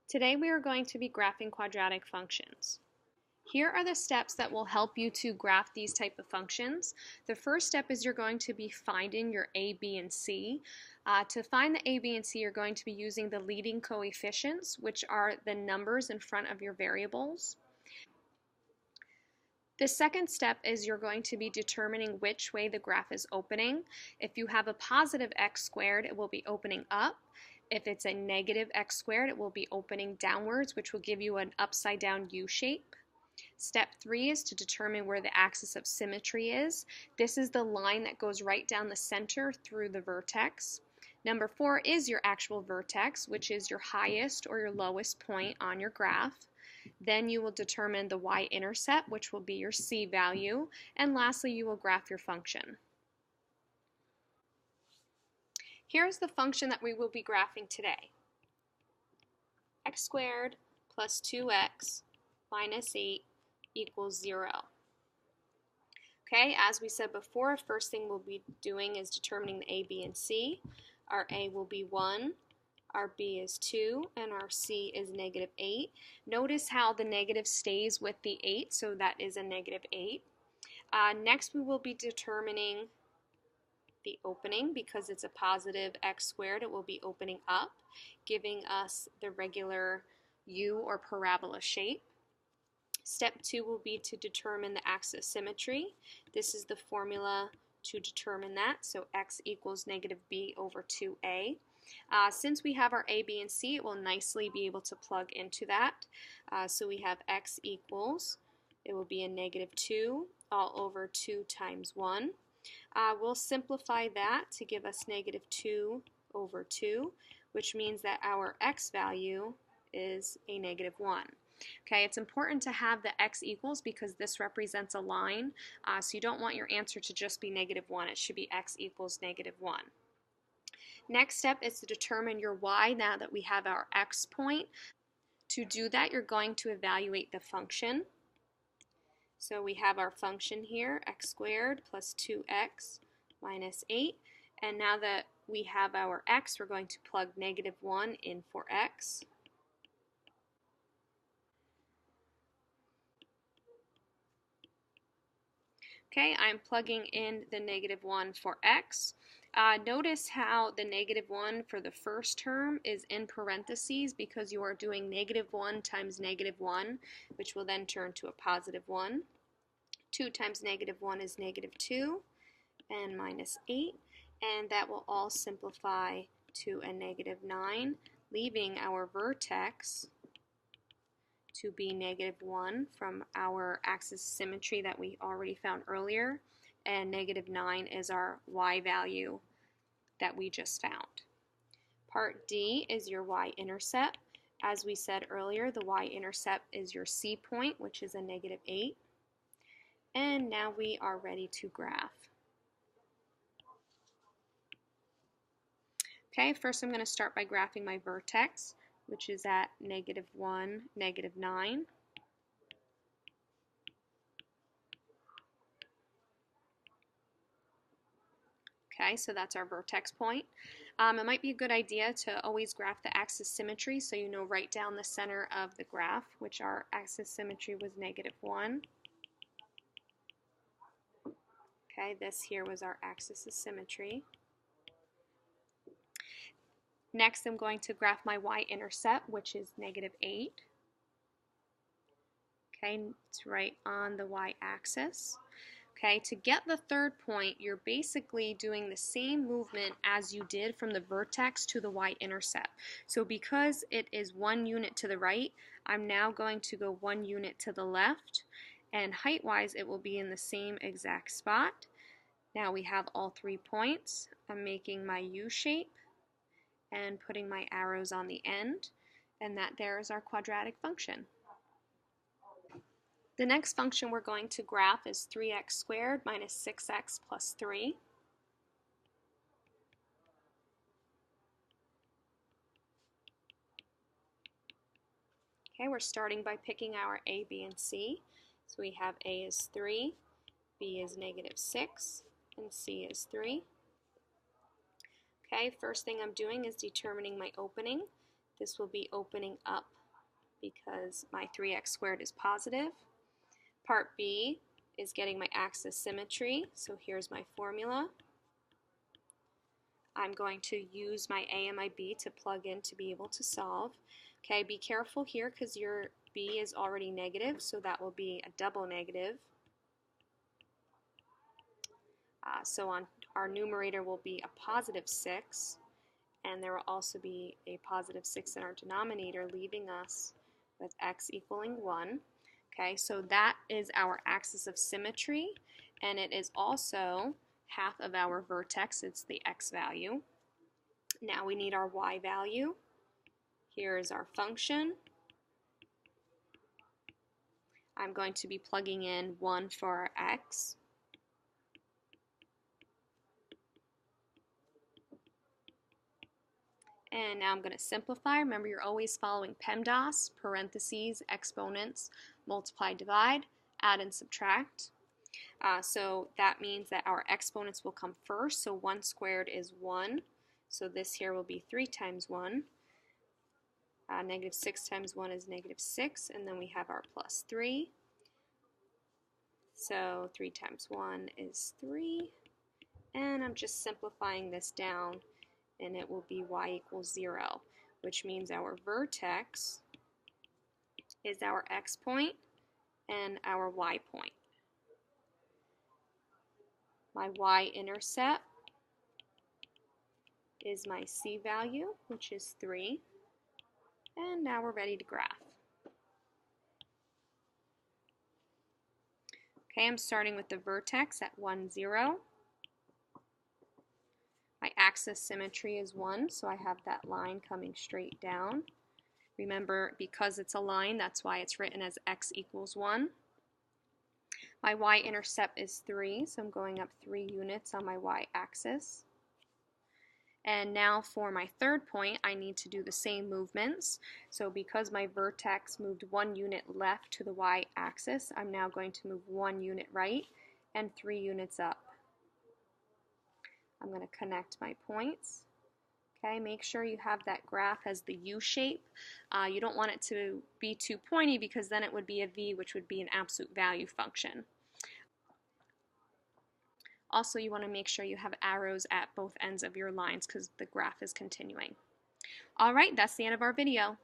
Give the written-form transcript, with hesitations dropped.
Today we are going to be graphing quadratic functions. Here are the steps that will help you to graph these type of functions. The first step is you're going to be finding your a, b, and c. To find the a, b, and c, you're going to be using the leading coefficients, which are the numbers in front of your variables. The second step is you're going to be determining which way the graph is opening. If you have a positive x squared, it will be opening up. If it's a negative x squared, it will be opening downwards, which will give you an upside down U shape. Step 3 is to determine where the axis of symmetry is. This is the line that goes right down the center through the vertex. Number 4 is your actual vertex, which is your highest or your lowest point on your graph. Then you will determine the y-intercept, which will be your c value. And lastly, you will graph your function. Here's the function that we will be graphing today. X squared plus 2x minus 8 equals 0. Okay, as we said before, first thing we'll be doing is determining the a, b, and c. Our a will be 1, our b is 2, and our c is negative 8. Notice how the negative stays with the 8, so that is a negative 8. Next we will be determining the opening. Because it's a positive x squared, it will be opening up, giving us the regular U or parabola shape. Step 2 will be to determine the axis of symmetry. This is the formula to determine that, so x equals negative b over 2a. Since we have our a, b, and c, it will nicely be able to plug into that. So we have x equals, it will be a negative 2 all over 2 times 1. We'll simplify that to give us negative 2 over 2, which means that our x value is a negative 1. Okay, it's important to have the x equals because this represents a line, so you don't want your answer to just be negative 1. It should be x equals negative 1. Next step is to determine your y now that we have our x point. To do that, you're going to evaluate the function. So we have our function here, x squared plus 2x minus 8. And now that we have our x, we're going to plug negative 1 in for x. Okay, I'm plugging in the negative 1 for x. Notice how the negative 1 for the first term is in parentheses because you are doing negative 1 times negative 1, which will then turn to a positive 1. 2 times negative 1 is negative 2, and minus 8, and that will all simplify to a negative 9, leaving our vertex to be negative 1 from our axis symmetry that we already found earlier, and negative 9 is our y value that we just found. Part D is your y-intercept. As we said earlier, the y-intercept is your C point, which is a negative 8. And now we are ready to graph. Okay, first I'm going to start by graphing my vertex, which is at negative 1, negative 9. Okay, so that's our vertex point. It might be a good idea to always graph the axis symmetry so you know right down the center of the graph, which our axis symmetry was negative 1. Okay, this here was our axis of symmetry. Next, I'm going to graph my y-intercept, which is negative 8. Okay, it's right on the y-axis. Okay, to get the third point, you're basically doing the same movement as you did from the vertex to the y-intercept. So because it is 1 unit to the right, I'm now going to go 1 unit to the left, and height-wise it will be in the same exact spot. Now we have all 3 points. I'm making my U shape and putting my arrows on the end, and that there is our quadratic function. The next function we're going to graph is 3x squared minus 6x plus 3. Okay, we're starting by picking our a, b, and c. So we have a is 3, b is negative 6, and c is 3. Okay, first thing I'm doing is determining my opening. This will be opening up because my 3x squared is positive. Part B is getting my axis symmetry, so here's my formula. I'm going to use my A and my B to plug in to be able to solve. Okay, be careful here because your B is already negative, so that will be a double negative. So on our numerator will be a positive 6, and there will also be a positive 6 in our denominator, leaving us with x equaling 1. Okay, so that is our axis of symmetry, and it is also half of our vertex. It's the x value. Now we need our y value. Here is our function. I'm going to be plugging in 1 for our x. And now I'm going to simplify. Remember, you're always following PEMDAS, parentheses, exponents, multiply, divide, add, and subtract. So that means that our exponents will come first. So 1 squared is 1. So this here will be 3 times 1. Negative 6 times 1 is negative 6. And then we have our plus 3. So 3 times 1 is 3. And I'm just simplifying this down, and it will be y equals 0, which means our vertex is our x point and our y point. My y-intercept is my c value, which is 3, and now we're ready to graph. Okay, I'm starting with the vertex at 1, 0. My axis symmetry is 1, so I have that line coming straight down. Remember, because it's a line, that's why it's written as x equals 1. My y-intercept is 3, so I'm going up 3 units on my y-axis. And now for my third point, I need to do the same movements. So because my vertex moved 1 unit left to the y-axis, I'm now going to move 1 unit right and 3 units up. I'm going to connect my points. Okay, make sure you have that graph as the U shape. You don't want it to be too pointy because then it would be a V, which would be an absolute value function. Also, you want to make sure you have arrows at both ends of your lines because the graph is continuing. All right, that's the end of our video.